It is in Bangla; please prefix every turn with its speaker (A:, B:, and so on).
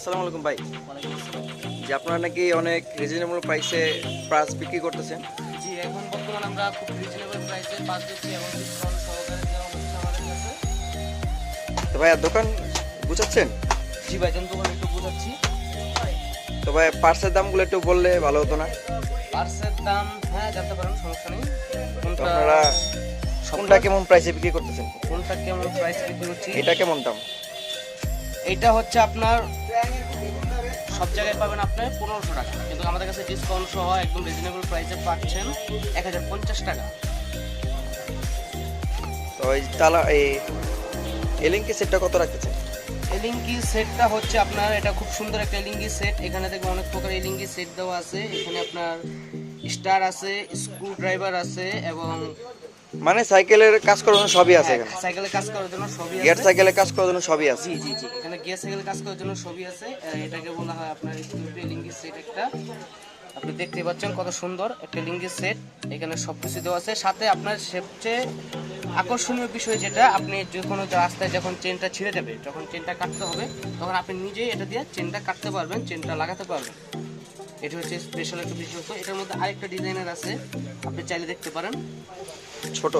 A: আসসালামু আলাইকুম ভাই।
B: ওয়ালাইকুম আসসালাম।
A: যে আপনারা নাকি অনেক রিজনেবল প্রাইসে ব্রাশ বিক্রি করতেছেন।
B: জি, এখন বর্তমানে আমরা খুব রিজনেবল প্রাইসে পাস দিচ্ছি এবং ডিসকাউন্ট সহকারে দেওয়া হচ্ছে আমাদের কাছে।
A: তো ভাই দোকান বুঝাচ্ছেন?
B: জি ভাইজান, দোকান একটু বোঝাচ্ছি।
A: তো ভাই পার্সের দামগুলো একটু বললে ভালো হতো না?
B: পার্সের দাম হ্যাঁ জানতে পারেন, সমস্যা নেই।
A: তো
B: কোনটা
A: আপনারা কোনটা কেমন প্রাইসে বিক্রি করতেছেন?
B: কোনটা কেমন প্রাইস বিক্রি করছি?
A: এটা কেমন দাম?
B: এটা হচ্ছে আপনার সব জায়গায় পাবেন আপনি 1500 টাকা, কিন্তু আমাদের কাছে ডিসকাউন্ট সহ একদম রিজনেবল প্রাইসে পাচ্ছেন 1050 টাকা।
A: তো এই তালা এই এলিঙ্কি সেটটা কত রাখতেছেন?
B: এলিঙ্গি সেটটা হচ্ছে আপনার, এটা খুব সুন্দর একটা এলিঙ্গি সেট। এখানে দেখবেন অনেক প্রকার এলিঙ্গি সেট দেওয়া আছে। এখানে আপনার স্টার আছে, স্ক্রু ড্রাইভার আছে এবং
A: মানে সাইকেলের কাজ করার জন্য সবই আছে এখানে।
B: সাইকেলে কাজ করার জন্য সবই
A: গিয়ার
B: আছে।
A: সাইকেলে কাজ করার জন্য সবই আছে।
B: জি জি জি, এখানে গিয়ার সাইকেলে কাজ করার জন্য সবই আছে। এটাকে বলা হয় আপনার স্কুপি এলিঙ্গি সেট একটা। আপনি দেখতে পাচ্ছেন কত সুন্দর একটা এলিঙ্গি সেট। এখানে সব কিছু দেওয়া আছে। সাথে আপনার সবচেয়ে আকর্ষণীয় বিষয় যেটা, আপনি যে কোনো রাস্তায় যখন চেনটা ছিঁড়ে যাবে, যখন চেনটা কাটতে হবে, তখন আপনি নিজেই এটা দিয়ে চেনটা কাটতে পারবেন, চেনটা লাগাতে পারবেন। এটা হচ্ছে স্পেশাল একটা বিশেষত্ব। এটার মধ্যে আরেকটা ডিজাইনার আছে, আপনি চাইলে দেখতে পারেন।
A: ছোট